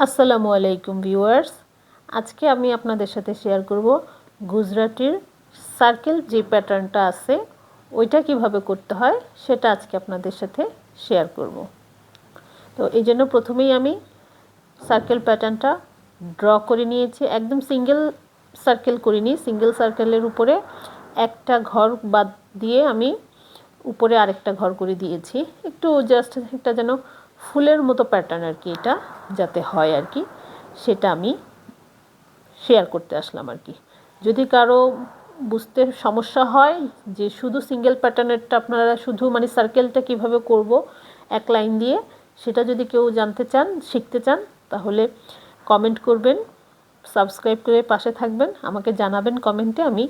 আসসালামু আলাইকুম ভিউয়ার্স, আজকে আমি আপনাদের সাথে শেয়ার করব গুজরাটির সার্কেল যে প্যাটার্নটা আছে ওইটা কিভাবে করতে হয় সেটা আজকে আপনাদের সাথে শেয়ার করব। তো এই জন্য প্রথমেই আমি সার্কেল প্যাটার্নটা ড্র করে নিয়েছি। একদম সিঙ্গেল সার্কেল করিনি, সিঙ্গেল সার্কেলের উপরে একটা ঘর বাদ দিয়ে আমি উপরে আরেকটা ঘর করে দিয়েছি, একটু জাস্ট একটা যেন ফুলের মতো প্যাটার্ন আর কি, এটা যাতে হয় আর কি, সেটা আমি শেয়ার করতে আসলাম আর কি। যদি কারো বুঝতে সমস্যা হয় যে শুধু সিঙ্গেল প্যাটার্নেরটা আপনারা শুধু মানে সার্কেলটা কিভাবে করব এক লাইন দিয়ে, সেটা যদি কেউ জানতে চান, শিখতে চান, তাহলে কমেন্ট করবেন, সাবস্ক্রাইব করে পাশে থাকবেন, আমাকে জানাবেন কমেন্টে, আমি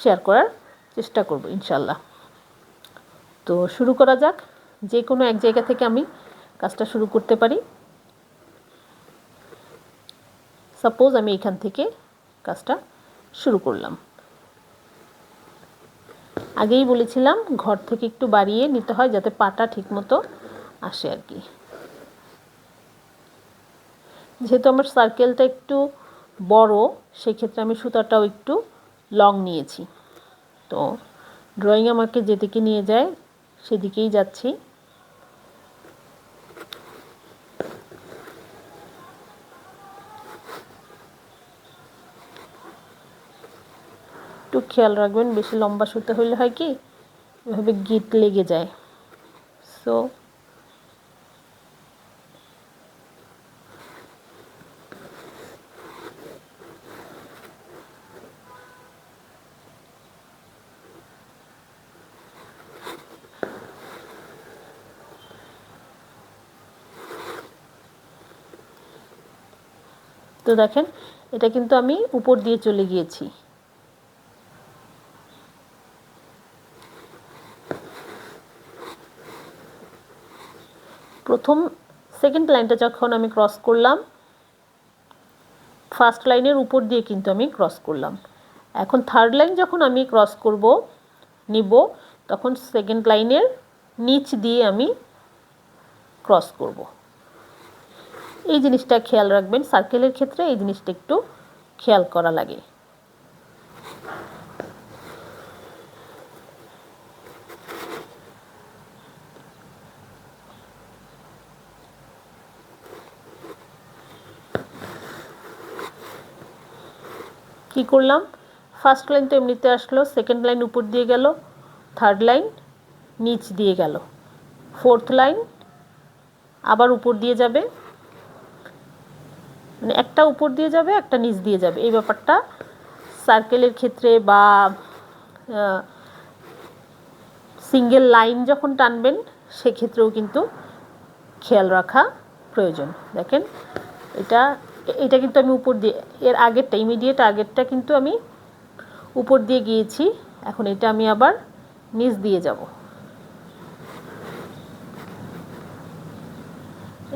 শেয়ার করার চেষ্টা করব ইনশাল্লাহ। তো শুরু করা যাক। যে কোনো এক জায়গা থেকে আমি কাজটা শুরু করতে পারি। সাপোজ আমি এখান থেকে কাজটা শুরু করলাম। আগেই বলেছিলাম ঘর থেকে একটু বাড়িয়ে নিতে হয় যাতে পাটা ঠিকমতো আসে আর কি। যেহেতু আমার সার্কেলটা একটু বড়, সেক্ষেত্রে আমি সুতাটাও একটু লং নিয়েছি। তো ড্রয়িং আমাকে যেদিকে নিয়ে যায় সেদিকেই যাচ্ছি। একটু খেয়াল রাখবেন, বেশি লম্বা সুতা হলে হয় কি এভাবে গিট লেগে যায়। সো তো দেখেন, এটা কিন্তু আমি উপর দিয়ে চলে গিয়েছি। প্রথম সেকেন্ড লাইনটা যখন আমি ক্রস করলাম, ফার্স্ট লাইনের উপর দিয়ে কিন্তু আমি ক্রস করলাম। এখন থার্ড লাইন যখন আমি ক্রস করব নিব, তখন সেকেন্ড লাইনের নিচ দিয়ে আমি ক্রস করব। এই জিনিসটা খেয়াল রাখবেন, সার্কেলের ক্ষেত্রে এই জিনিসটা একটু খেয়াল করা লাগে। কি করলাম, ফার্স্ট লাইন তো এমনিতে আসলো, সেকেন্ড লাইন উপর দিয়ে গেল, থার্ড লাইন নিচ দিয়ে গেল, ফোর্থ লাইন আবার উপর দিয়ে যাবে, মানে একটা উপর দিয়ে যাবে একটা নিচ দিয়ে যাবে। এই ব্যাপারটা সার্কেলের ক্ষেত্রে বা সিঙ্গেল লাইন যখন টানবেন সেক্ষেত্রেও কিন্তু খেয়াল রাখা প্রয়োজন। দেখেন, এটা কিন্তু আমি উপর দিয়ে, এর আগেরটা ইমিডিয়েট আগেরটা কিন্তু আমি উপর দিয়ে গিয়েছি, এখন এটা আমি আবার নিচ দিয়ে যাব।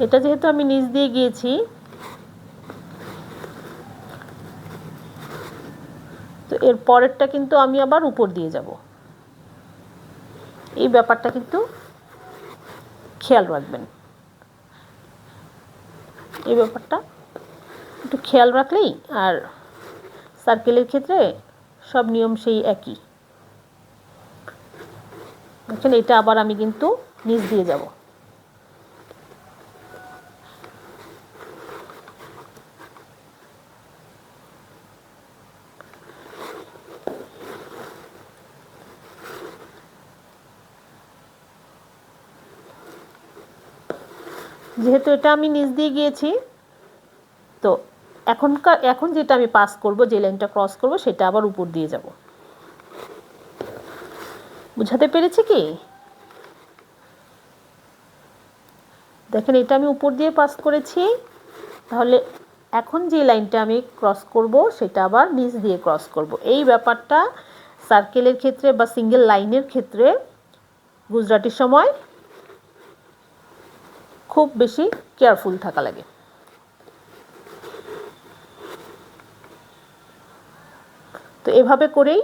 এটা যেহেতু আমি নিচ দিয়ে গিয়েছি, তো এর পরেরটা কিন্তু আমি আবার উপর দিয়ে যাব। এই ব্যাপারটা কিন্তু খেয়াল রাখবেন। এই ব্যাপারটা একটু খেয়াল রাখলেই, আর সার্কেলের ক্ষেত্রে সব নিয়ম সেই একই। দেখেন, এটা আবার আমি কিন্তু নিচ দিয়ে যাব। যেহেতু এটা আমি নিচ দিয়ে গিয়েছি, তো এখন যেটা আমি পাস করব, যে লাইনটা ক্রস করব, সেটা আবার উপর দিয়ে যাব। বুঝাতে পেরেছি কি? দেখেন, এটা আমি উপর দিয়ে পাস করেছি, তাহলে এখন যে লাইনটা আমি ক্রস করব সেটা আবার নিচ দিয়ে ক্রস করব। এই ব্যাপারটা সার্কেলের ক্ষেত্রে বা সিঙ্গেল লাইনের ক্ষেত্রে গুজরাটির সময় খুব বেশি কেয়ারফুল থাকা লাগে। তো এভাবে করেই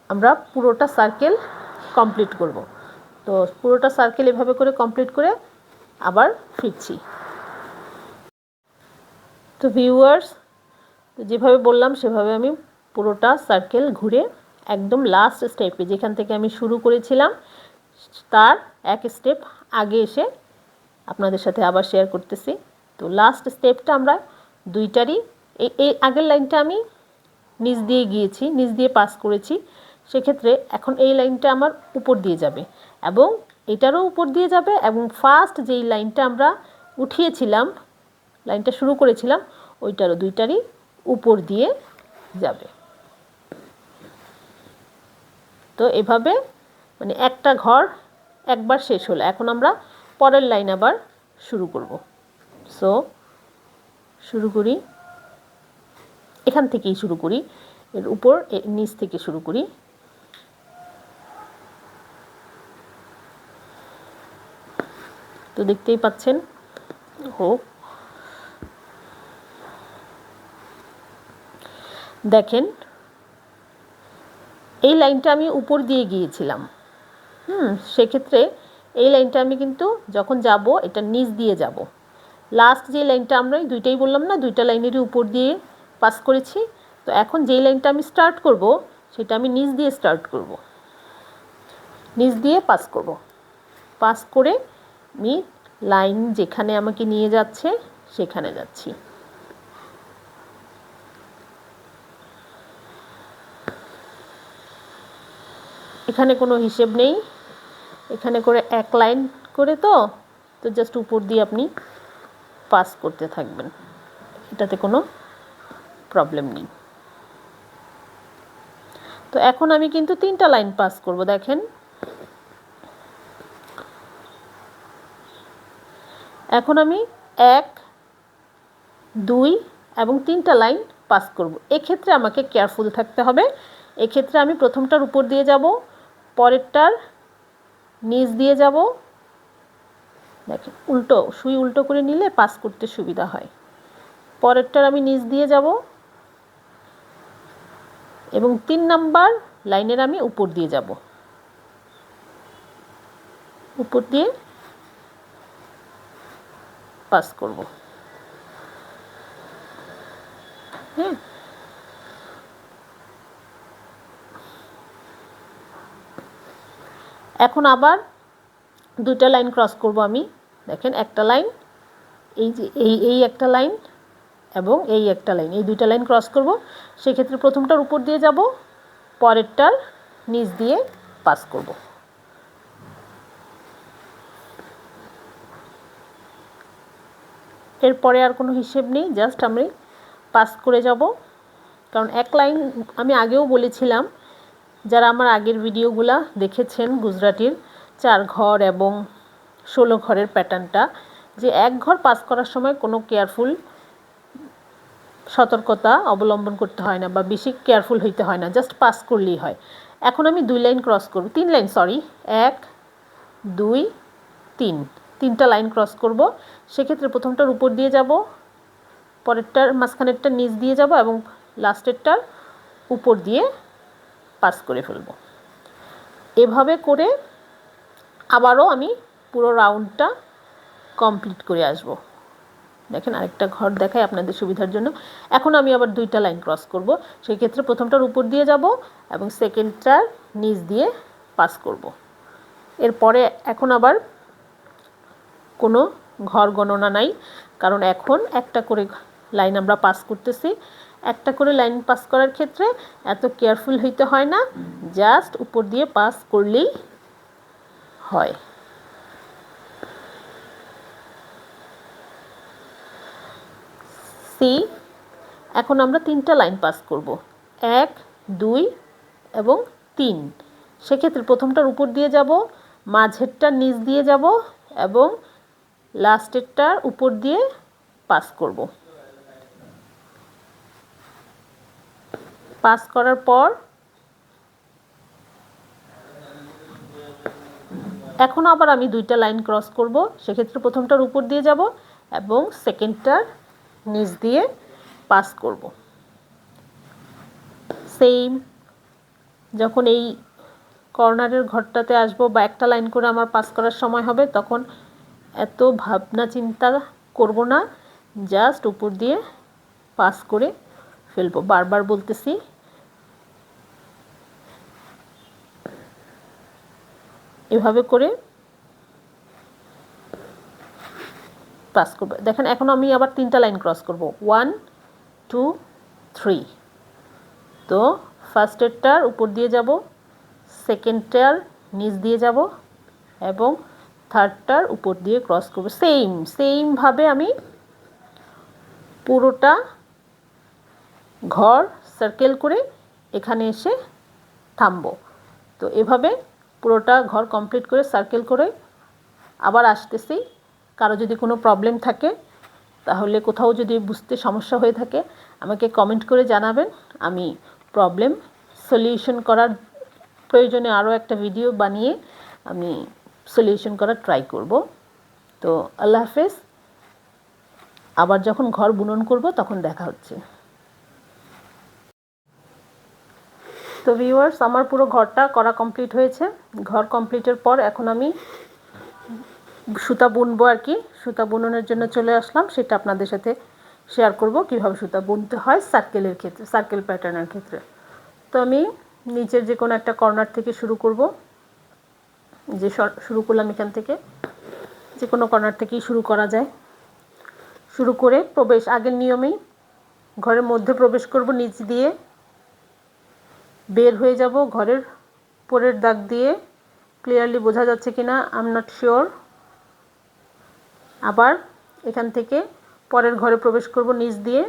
আমরা পুরোটা সার্কেল কমপ্লিট করব। তো পুরোটা সার্কেল এভাবে করে কমপ্লিট করে আবার ফিরছি। তো ভিউয়ার্স, যেভাবে বললাম সেভাবে আমি পুরোটা সার্কেল ঘুরে একদম লাস্ট স্টেপে যেখান থেকে আমি শুরু করেছিলাম তার এক স্টেপ আগে এসে আপনাদের সাথে আবার শেয়ার করতেছি। তো লাস্ট স্টেপটা আমরা দুইটারই এই আগের লাইনটা আমি নিচ দিয়ে গিয়েছি, নিচ দিয়ে পাস করেছি, সেক্ষেত্রে এখন এই লাইনটা আমার উপর দিয়ে যাবে এবং এটারও উপর দিয়ে যাবে এবং ফার্স্ট যেই লাইনটা আমরা উঠিয়েছিলাম, লাইনটা শুরু করেছিলাম, ওইটারও দুইটারই উপর দিয়ে যাবে। তো এভাবে মানে একটা ঘর একবার শেষ হলো, এখন আমরা পরের লাইন আবার শুরু করব। সো শুরু করি, এখান থেকেই শুরু করি, এর উপর নিচ থেকে শুরু করি। তো দেখতেই পাচ্ছেন, দেখেন এই লাইনটা আমি উপর দিয়ে গিয়েছিলাম, সেক্ষেত্রে এই লাইনটা আমি কিন্তু যখন যাব এটা নিচ দিয়ে যাব। লাস্ট যে লাইনটা আমরা দুইটাই বললাম না, দুইটা লাইনেরই উপর দিয়ে পাস করেছি। তো এখন যেই লাইনটা আমি স্টার্ট করব সেটা আমি নিচ দিয়ে স্টার্ট করব, নিচ দিয়ে পাস করব। পাস করে আমি লাইন যেখানে আমাকে নিয়ে যাচ্ছে সেখানে যাচ্ছি। এখানে কোনো হিসেব নেই, এখানে করে এক লাইন করে তো জাস্ট উপর দিয়ে আপনি পাস করতে থাকবেন, এটাতে কোনো প্রবলেম নেই। তো এখন আমি কিন্তু তিনটা লাইন পাস করব, দেখেন এখন আমি 1, 2 এবং 3টা লাইন পাস করব। এক্ষেত্রে আমাকে কেয়ারফুল থাকতে হবে। এক্ষেত্রে আমি প্রথমটার উপর দিয়ে যাব, পরেরটার নিচ দিয়ে যাব। দেখেন উল্টো, সুই উল্টো করে নিলে পাস করতে সুবিধা হয়। পরেরটার আমি নিচ দিয়ে যাব এবং 3 নাম্বার লাইনের আমি উপর দিয়ে যাব, উপর দিয়ে পাস করব। হ্যাঁ, এখন আবার দুইটা লাইন ক্রস করব আমি। দেখেন একটা লাইন, এই যে এই একটা লাইন এবং এই একটা লাইন, এই দুইটা লাইন ক্রস করব। সেক্ষেত্রে প্রথমটার উপর দিয়ে যাব, পরেরটার নিচ দিয়ে পাস করব। এরপরে আর কোনো হিসেব নেই, জাস্ট আমি পাস করে যাব। কারণ এক লাইন আমি আগেও বলেছিলাম, যারা আমার আগের ভিডিওগুলো দেখেছেন গুজরাটির 4 ঘর এবং 16 ঘরের প্যাটার্নটা, যে এক ঘর পাস করার সময় কোনো কেয়ারফুল সতর্কতা অবলম্বন করতে হয় না বা বেশি কেয়ারফুল হইতে হয় না, জাস্ট পাস করলেই হয়। এখন আমি 2 লাইন ক্রস করব, 3 লাইন, সরি, 1, 2, 3, 3টা লাইন ক্রস করব। সেক্ষেত্রে প্রথমটার উপর দিয়ে যাব, পরেরটার মাঝখানেরটা নিচ দিয়ে যাব এবং লাস্টেরটার উপর দিয়ে পাস করে ফেলব। এভাবে করে আবারও আমি পুরো রাউন্ডটা কমপ্লিট করে আসব। দেখেন আরেকটা ঘর দেখাই আপনাদের সুবিধার জন্য। এখন আমি আবার 2টা লাইন ক্রস করব, সেই ক্ষেত্রে প্রথমটার উপর দিয়ে যাব এবং সেকেন্ডটার নিচ দিয়ে পাস করব। এরপরে এখন আবার কোনো ঘর গণনা নাই, কারণ এখন একটা করে লাইন আমরা পাস করতেছি। একটা করে লাইন পাস করার ক্ষেত্রে এত কেয়ারফুল হইতে হয় না, জাস্ট উপর দিয়ে পাস করলেই হয়। সি, এখন আমরা 3টা লাইন পাস করব, 1, 2 এবং 3। সেক্ষেত্রে প্রথমটার উপর দিয়ে যাব, মাঝেরটার নিচ দিয়ে যাব এবং লাস্টেরটার উপর দিয়ে পাস করব। পাস করার পর এখন আবার আমি 2টা লাইন ক্রস করব, সেক্ষেত্রে প্রথমটার উপর দিয়ে যাব এবং সেকেন্ডটার নিচ দিয়ে পাস করব। সেম, যখন এই কর্নারের ঘরটাতে আসবো বা একটা লাইন করে আমার পাস করার সময় হবে, তখন এত ভাবনা চিন্তা করব না, জাস্ট উপর দিয়ে পাস করে ফেলবো। বারবার বলতেছি, এভাবে করে পাস করবো। দেখেন এখন আমি আবার 3টা লাইন ক্রস করব, 1 2 3। তো ফার্স্টেরটার উপর দিয়ে যাব, সেকেন্ডটার নিচ দিয়ে যাব এবং থার্ডটার উপর দিয়ে ক্রস করব। সেমভাবে আমি পুরোটা ঘর সার্কেল করে এখানে এসে থামবো। তো এভাবে পুরোটা ঘর কমপ্লিট করে সার্কেল করে আবার আসতেছি। কারো যদি কোনো প্রবলেম থাকে, তাহলে কোথাও যদি বুঝতে সমস্যা হয়ে থাকে, আমাকে কমেন্ট করে জানাবেন। আমি প্রবলেম সলিউশন করার প্রয়োজনে আরও একটা ভিডিও বানিয়ে আমি সলিউশন করার ট্রাই করব। তো আল্লাহ হাফেজ। আবার যখন ঘর বুনন করব তখন দেখা হচ্ছে। তো ভিউয়ার্স, আমার পুরো ঘরটা করা কমপ্লিট হয়েছে। ঘর কমপ্লিটের পর এখন আমি সুতা বুনবো আর কি। সুতা বুননের জন্য চলে আসলাম, সেটা আপনাদের সাথে শেয়ার করব কিভাবে সুতা বুনতে হয় সার্কেলের ক্ষেত্রে, সার্কেল প্যাটার্নের ক্ষেত্রে। তো আমি নিচের যে কোনো একটা কর্নার থেকে শুরু করব। যে শুরু করলাম এখান থেকে, যে কোনো কর্নার থেকেই শুরু করা যায়। শুরু করে আগের নিয়মেই ঘরের মধ্যে প্রবেশ করব নিচ দিয়ে, বের হয়ে যাব ঘরের পরের দাগ দিয়ে। ক্লিয়ারলি বোঝা যাচ্ছে কিনা আই এম নট শিওর। আবার এখান থেকে পরের ঘরে প্রবেশ করব নিচ দিয়ে,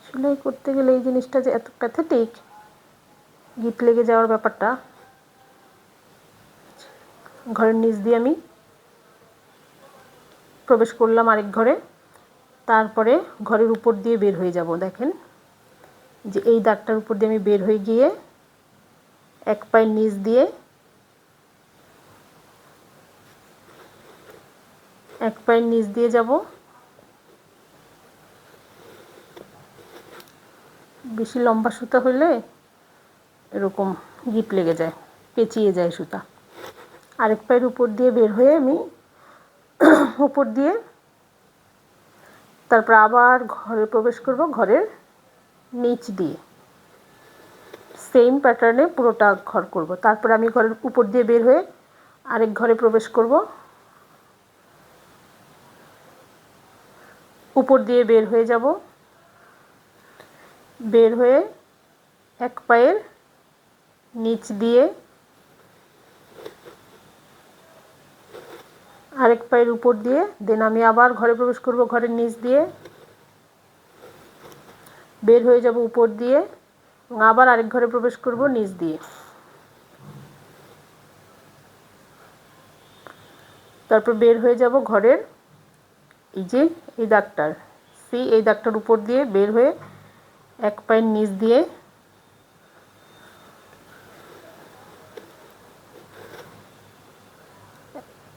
সেলাই করতে গেলে এই জিনিসটা যে এত প্যাথেটিক, গিট লেগে যাওয়ার ব্যাপারটা। ঘরের নিচ দিয়ে আমি প্রবেশ করলাম আরেক ঘরে, তারপরে ঘরের উপর দিয়ে বের হয়ে যাব। দেখেন যে এই দাগটার উপর দিয়ে আমি বের হয়ে গিয়ে এক পায়ের নিচ দিয়ে যাব। বেশি লম্বা সুতা হলে এরকম গিট লেগে যায়, পেঁচিয়ে যায় সুতা। আরেক পায়ের উপর দিয়ে বের হয়ে আমি উপর দিয়ে তারপর আবার ঘরে প্রবেশ করব ঘরের নিচ দিয়ে। সেম প্যাটার্নে পুরোটা ঘর করব। তারপর আমি ঘরের উপর দিয়ে বের হয়ে আরেক ঘরে প্রবেশ করব, উপর দিয়ে বের হয়ে যাব, বের হয়ে এক পায়ের নিচ দিয়ে আরেক পায়ের উপর দিয়ে, দেন আমি আবার ঘরে প্রবেশ করব ঘরের নিচ দিয়ে, বের হয়ে যাব উপর দিয়ে এবং আবার আরেক ঘরে প্রবেশ করব নিচ দিয়ে। তারপর বের হয়ে যাব ঘরের এই যে এই দাগটার, এই দাগটার উপর দিয়ে বের হয়ে এক পায়ের নিচ দিয়ে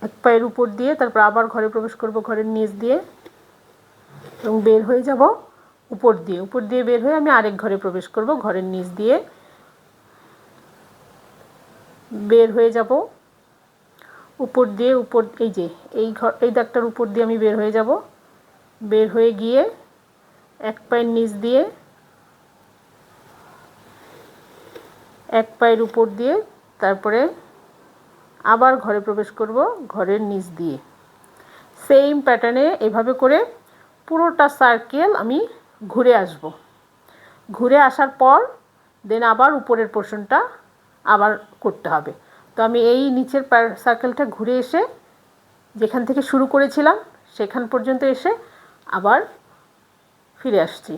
এক পায়ের উপর দিয়ে তারপর আবার ঘরে প্রবেশ করব ঘরের নিচ দিয়ে এবং বের হয়ে যাব উপর দিয়ে বের হয়ে আমি আরেক ঘরে প্রবেশ করব ঘরের নিচ দিয়ে, বের হয়ে যাব উপর দিয়ে এই যে এই দাগটার উপর দিয়ে আমি বের হয়ে যাব, বের হয়ে গিয়ে এক পায়ের নিচ দিয়ে এক পায়ের উপর দিয়ে তারপরে আবার ঘরে প্রবেশ করব ঘরের নিচ দিয়ে। সেম প্যাটার্নে এভাবে করে পুরোটা সার্কেল আমি ঘুরে আসব। ঘুরে আসার পর দেন আবার উপরের পোর্শনটা আবার করতে হবে। তো আমি এই নিচের সার্কেলটা ঘুরে এসে যেখান থেকে শুরু করেছিলাম সেখান পর্যন্ত এসে আবার ফিরে আসছি।